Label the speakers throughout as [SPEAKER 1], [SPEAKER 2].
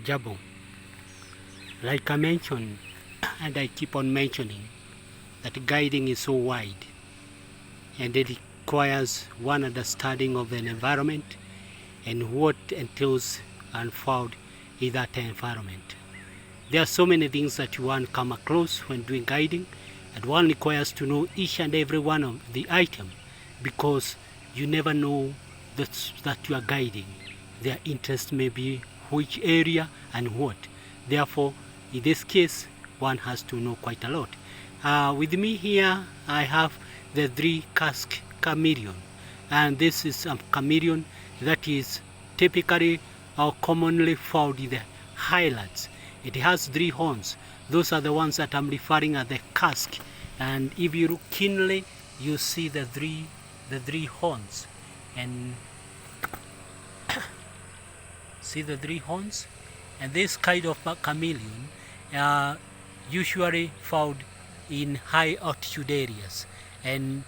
[SPEAKER 1] Jabo. Like I mentioned, and I keep on mentioning, that guiding is so wide and it requires one understanding of an environment and what entails and found in that environment. There are so many things that one come across when doing guiding, and one requires to know each and every one of the item, because you never know that you are guiding. Their interest may be which area and what. Therefore, in this case, one has to know quite a lot. With me here, I have the 3-cask chameleon, and this is a chameleon that is typically or commonly found in the highlands. It has 3 horns. Those are the ones that I'm referring at the cask, and if you look keenly, you see the three horns, and see the 3 horns. And this kind of chameleon usually found in high altitude areas, and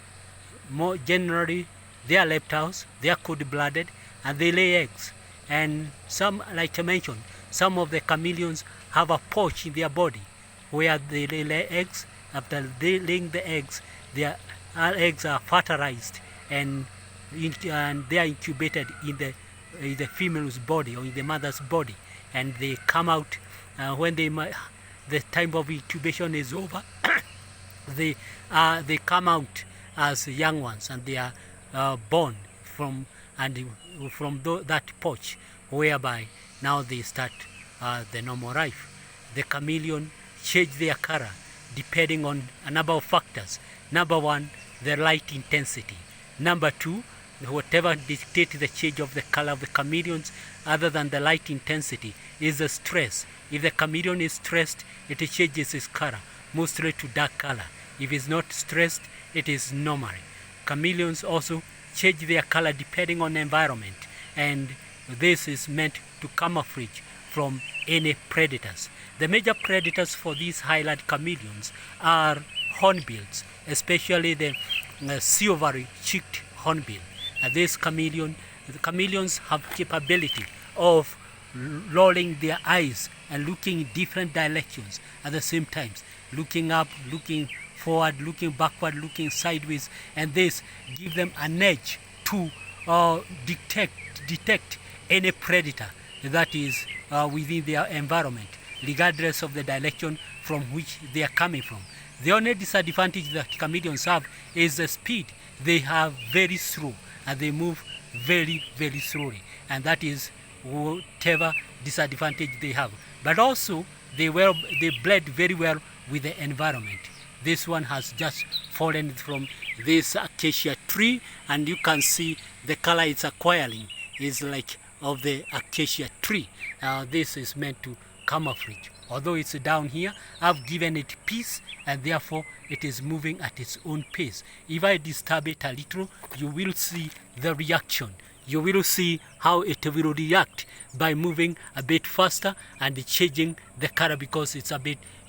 [SPEAKER 1] more generally they are reptiles, they are cold-blooded, and they lay eggs. And some, like I mentioned, some of the chameleons have a pouch in their body where they lay eggs. After they laying the eggs, their eggs are fertilized and they are incubated in the female's body or in the mother's body, and they come out when the time of incubation is over. They come out as young ones, and they are born from that pouch, whereby now they start the normal life. The chameleon change their color depending on a number of factors. Number 1, the light intensity. Number 2, whatever dictates the change of the color of the chameleons, other than the light intensity, is the stress. If the chameleon is stressed, it changes its color, mostly to dark color. If it's not stressed, it is normal. Chameleons also change their color depending on the environment, and this is meant to camouflage from any predators. The major predators for these highland chameleons are hornbills, especially the silvery-cheeked hornbill. The chameleons have capability of rolling their eyes and looking in different directions at the same time, looking up, looking forward, looking backward, looking sideways, and this gives them an edge to detect any predator that is within their environment, regardless of the direction from which they are coming from. The only disadvantage that chameleons have is the speed. They have very slow, and they move very, very slowly, and that is whatever disadvantage they have. But also, they blend very well with the environment. This one has just fallen from this acacia tree, and you can see the color it's acquiring is like of the acacia tree. This is meant to camouflage. Although it's down here, I've given it peace, and therefore it is moving at its own pace. If I disturb it a little, you will see the reaction. You will see how it will react by moving a bit faster and changing the color, because it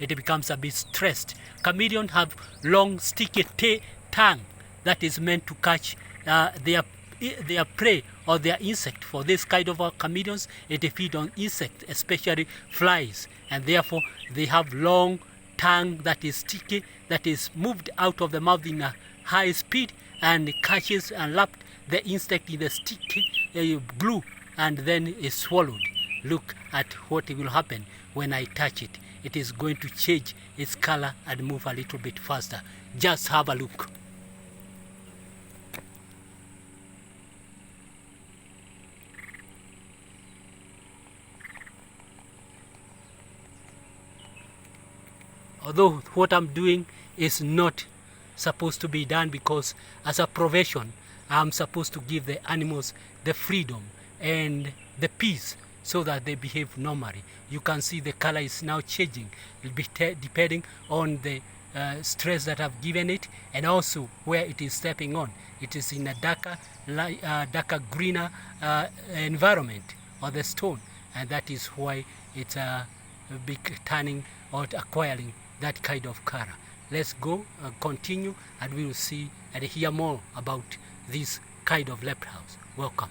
[SPEAKER 1] becomes a bit stressed. Chameleons have long sticky tongue that is meant to catch their prey or their insect. For this kind of chameleons, it feeds on insects, especially flies, and therefore they have long tongue that is sticky, that is moved out of the mouth in a high speed and catches and laps the insect in the sticky glue, and then is swallowed. Look at what will happen when I touch it. It is going to change its color and move a little bit faster. Just have a look. Although what I'm doing is not supposed to be done, because as a profession, I'm supposed to give the animals the freedom and the peace so that they behave normally. You can see the color is now changing depending on the stress that I've given it, and also where it is stepping on. It is in a darker greener environment or the stone, and that is why it's turning or acquiring that kind of color. Let's go continue, and we will see and hear more about this kind of reptiles. Welcome.